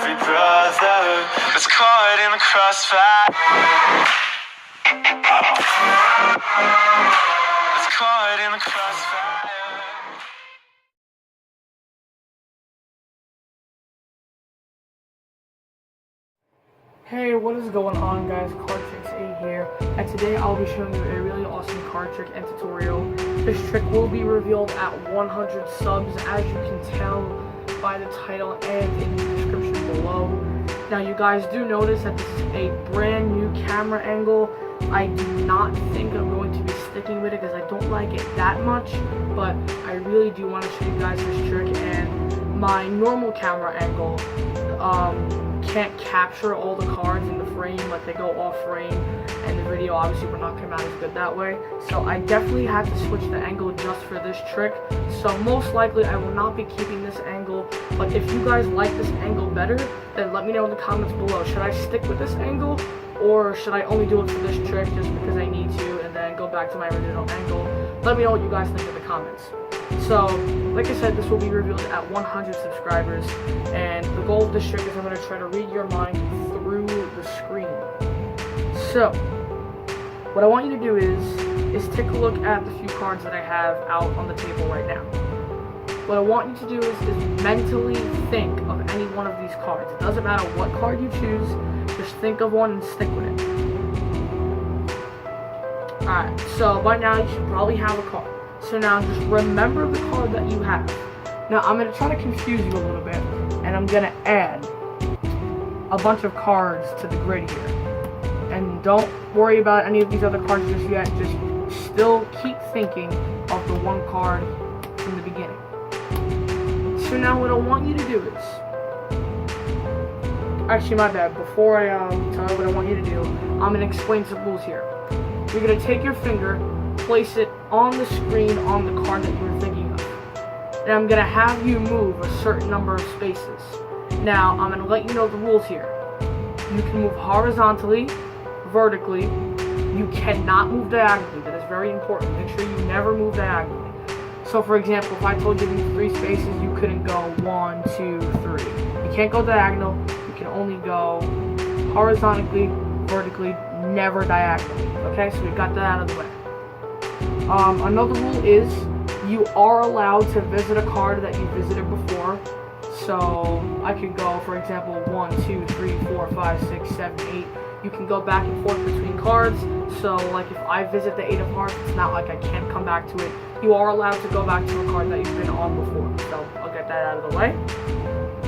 every brother that's caught in the crossfire. That's caught in the crossfire. Hey, what is going on, guys? Cardtrix 8 here, and today I'll be showing you a really awesome card trick and tutorial. This trick will be revealed at 100 subs, as you can tell by the title and in the description below. Now, you guys do notice that this is a brand new camera angle. I do not think I'm going to be sticking with it because I don't like it that much, but I really do want to show you guys this trick. And my normal camera angle can't capture all the cards in the frame, like they go off frame, and the video obviously will not come out as good that way. So I definitely had to switch the angle just for this trick. So most likely I will not be keeping this angle, but if you guys like this angle better, then let me know in the comments below. Should I stick with this angle, or should I only do it for this trick just because I need to and then go back to my original angle? Let me know what you guys think in the comments. So, like I said, this will be revealed at 100 subscribers, and the goal of this trick is I'm going to try to read your mind through the screen. So, what I want you to do is take a look at the few cards that I have out on the table right now. What I want you to do is mentally think of any one of these cards. It doesn't matter what card you choose, just think of one and stick with it. Alright, so by now you should probably have a card. So now just remember the card that you have. Now I'm going to try to confuse you a little bit, and I'm going to add a bunch of cards to the grid here. And don't worry about any of these other cards just yet, just still keep thinking of the one card from the beginning. So now what I want you to do is, actually my bad, before I tell you what I want you to do, I'm going to explain some rules here. You're going to take your finger, place it on the screen on the card that you were thinking of. And I'm going to have you move a certain number of spaces. Now, I'm going to let you know the rules here. You can move horizontally, vertically. You cannot move diagonally. That is very important. Make sure you never move diagonally. So, for example, if I told you to move 3 spaces, you couldn't go 1, 2, 3. You can't go diagonal. You can only go horizontally, vertically, never diagonally. Okay, so we got that out of the way. Another rule is you are allowed to visit a card that you visited before. So I could go, for example, 1, 2, 3, 4, 5, 6, 7, 8. You can go back and forth between cards. So like if I visit the 8 of hearts, it's not like I can't come back to it. You are allowed to go back to a card that you've been on before. So I'll get that out of the way.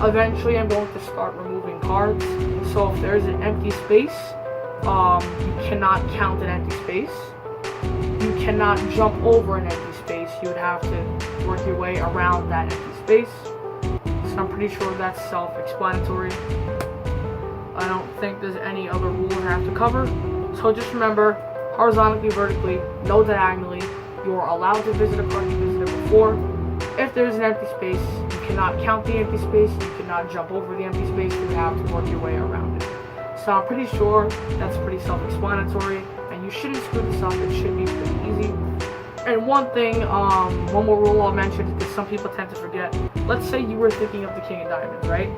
Eventually I'm going to start removing cards. So if there's an empty space, you cannot count an empty space. You cannot jump over an empty space. You would have to work your way around that empty space. So I'm pretty sure that's self-explanatory. I don't think there's any other rules I have to cover. So just remember, horizontally, vertically, no diagonally. You're allowed to visit a card you visited before. If there's an empty space, you cannot count the empty space. You cannot jump over the empty space. You would have to work your way around it. So I'm pretty sure that's pretty self-explanatory, and you shouldn't screw this up. It should be pretty easy. And one thing, one more rule I'll mention, because some people tend to forget. Let's say you were thinking of the King of Diamonds, right?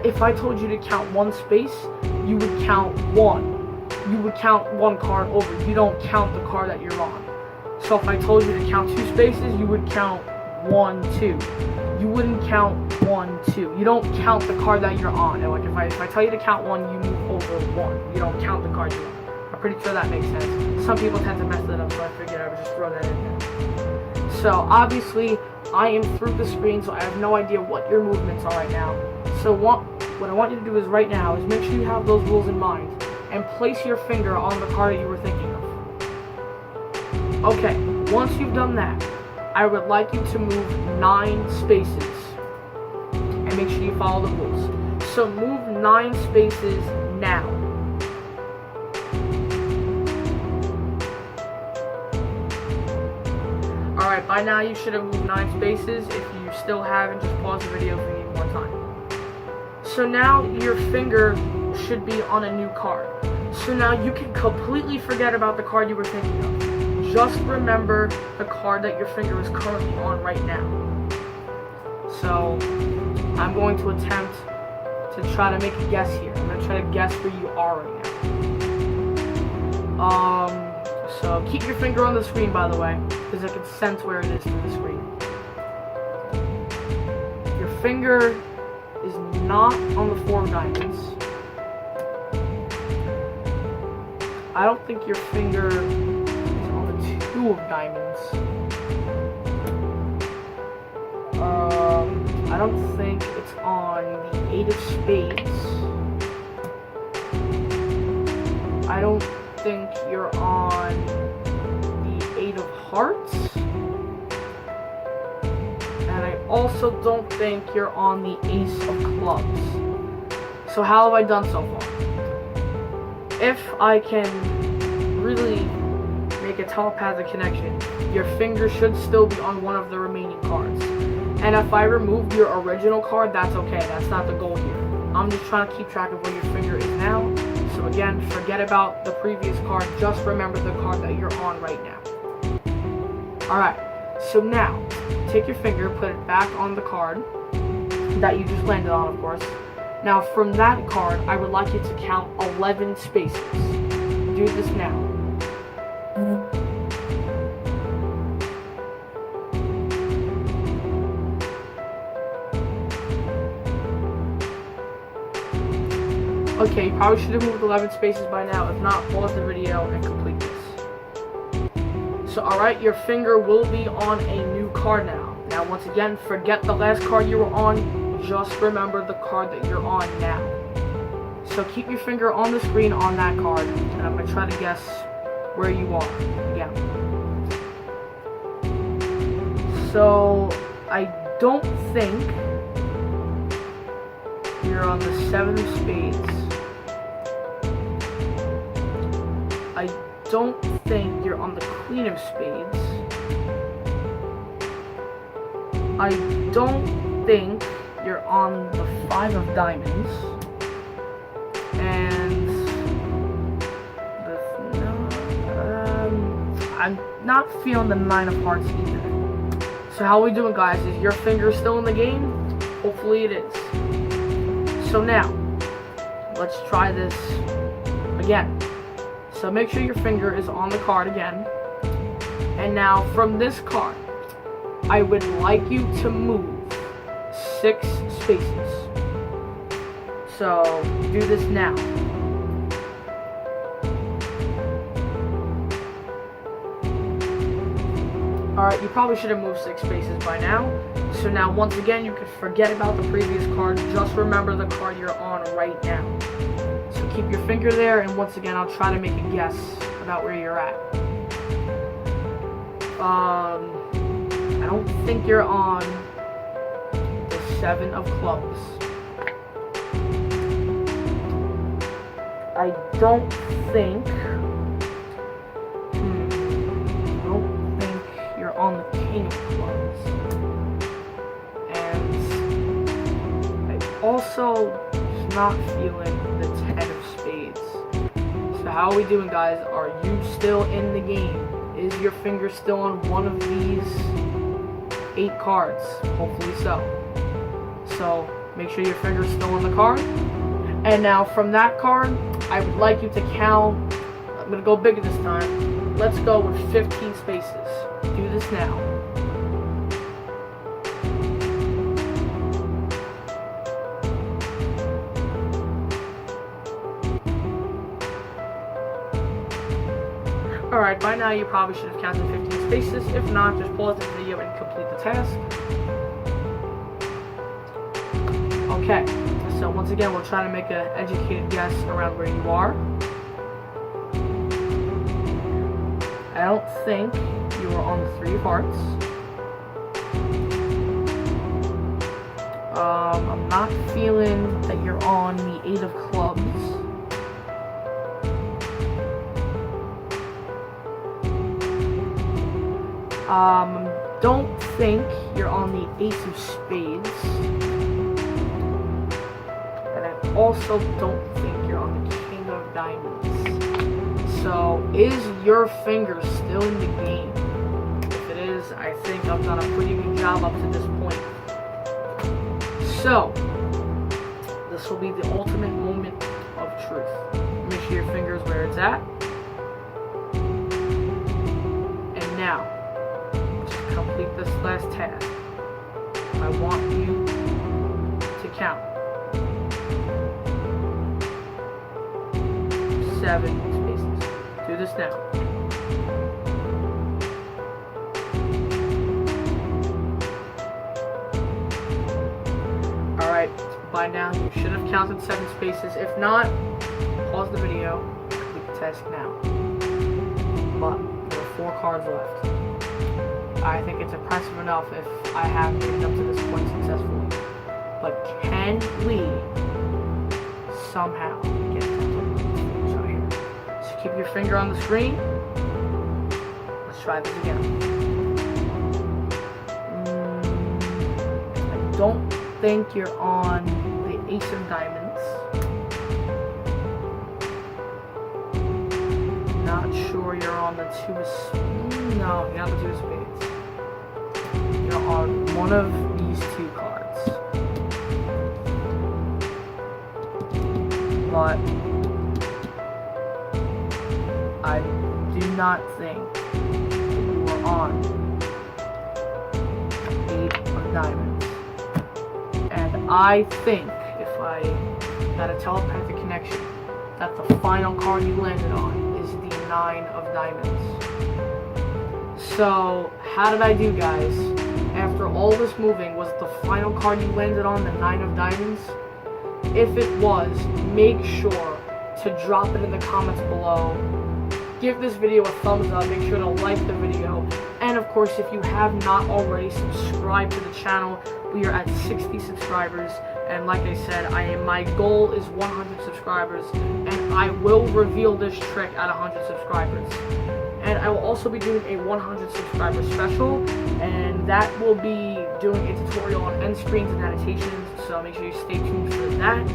If I told you to count 1 space, you would count 1. You would count 1 card over. You don't count the card that you're on. So if I told you to count 2 spaces, you would count 1, 2. You wouldn't count 1, 2. You don't count the card that you're on. And like if I tell you to count 1, you move over 1. You don't count the card you're on. I'm pretty sure that makes sense. Some people tend to mess that up, so I figured I would just throw that in there. So obviously, I am through the screen, so I have no idea what your movements are right now. So what I want you to do is right now is make sure you have those rules in mind and place your finger on the card that you were thinking of. Okay, once you've done that, I would like you to move 9 spaces, and make sure you follow the rules. So move 9 spaces now. Alright, by now you should have moved 9 spaces. If you still haven't, just pause the video if you need more time. So now your finger should be on a new card. So now you can completely forget about the card you were thinking of. Just remember the card that your finger is currently on right now. So I'm going to attempt to try to make a guess here. I'm gonna try to guess where you are right now. So keep your finger on the screen, by the way, because I can sense where it is through the screen. Your finger is not on the 4 of diamonds. I don't think your finger is on the 2 of diamonds. I don't think it's on the 8 of spades. I don't think you're on the 8 of hearts. And I also don't think you're on the ace of clubs. So how have I done so far? If I can really make a telepathic connection, your finger should still be on one of the remaining cards. And if I remove your original card, that's okay. That's not the goal here. I'm just trying to keep track of where your finger is now. So again, forget about the previous card. Just remember the card that you're on right now. Alright, so now, take your finger, put it back on the card that you just landed on, of course. Now, from that card, I would like you to count 11 spaces. Do this now. Okay, you probably should have moved 11 spaces by now. If not, pause the video and complete this. So, alright, your finger will be on a new card now. Now, once again, forget the last card you were on. Just remember the card that you're on now. So, keep your finger on the screen on that card. And I'm going to try to guess where you are again. So, I don't think you're on the 7 of spades. I don't think you're on the Queen of Spades. I don't think you're on the 5 of Diamonds. And I'm not feeling the 9 of Hearts either. So how are we doing, guys? Is your finger still in the game? Hopefully it is. So now, let's try this again. So make sure your finger is on the card again. And now from this card, I would like you to move 6 spaces. So do this now. Alright, you probably should have moved 6 spaces by now. So now once again, you can forget about the previous card. Just remember the card you're on right now. So keep your finger there, and once again, I'll try to make a guess about where you're at. I don't think you're on the 7 of clubs. I don't think you're on the King of clubs. And I also not feeling the 10 of spades. So how are we doing, guys? Are you still in the game? Is your finger still on one of these 8 cards? Hopefully so. So make sure your finger's still on the card. And now from that card, I would like you to count. I'm going to go bigger this time. Let's go with 15 spaces. Do this now. Alright, by now you probably should have counted 15 spaces. If not, just pause the video and complete the task. Okay, so once again, we'll try to make an educated guess around where you are. I don't think you are on the 3 of hearts. I'm not feeling that you're on the 8 of clubs. Don't think you're on the ace of spades. And I also don't think you're on the king of diamonds. So, is your finger still in the game? If it is, I think I've done a pretty good job up to this point. So, the This will be the ultimate moment of truth. Make sure your finger is where it's at. And now, to complete this last task, I want you to count 7 spaces. Do this now. Alright, by now you should have counted 7 spaces. If not, pause the video, complete the task now. But there are 4 cards left. I think it's impressive enough if I have made it up to this point successfully. But can we somehow get to here? So keep your finger on the screen. Let's try this again. I don't think you're on the Ace of Diamonds. Not sure you're on the 2 of Spades. No, you're not the 2 of Spades. You're on one of these 2 cards. But I do not think you are on 8 of Diamonds. And I think, if I had a telepathic connection, that the final card you landed on is the 9 of Diamonds. So, how did I do, guys? After all this moving, was the final card you landed on the 9 of Diamonds? If it was, make sure to drop it in the comments below. Give this video a thumbs up, make sure to like the video, and of course, if you have not already, subscribe to the channel. We are at 60 subscribers, and like I said, my goal is 100 subscribers, and I will reveal this trick at 100 subscribers. And I will also be doing a 100 subscriber special, and that will be doing a tutorial on end screens and annotations, so make sure you stay tuned for that.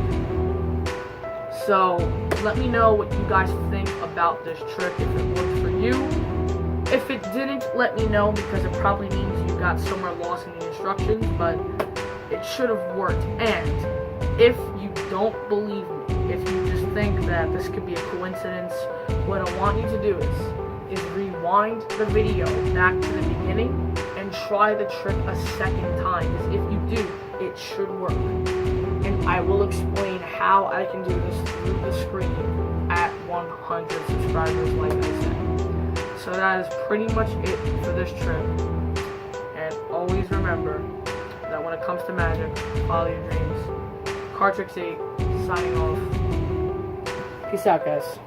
So, let me know what you guys think about this trick, if it worked for you. If it didn't, let me know, because it probably means you got somewhere lost in the instructions, but it should have worked. And if you don't believe me, if you just think that this could be a coincidence, what I want you to do is rewind the video back to the beginning and try the trick a second time, because if you do, it should work. And I will explain how I can do this through the screen at 100 subscribers, like I said. So that is pretty much it for this trick. And always remember that when it comes to magic, follow your dreams. Cardtrix 8, signing off. Peace out, guys.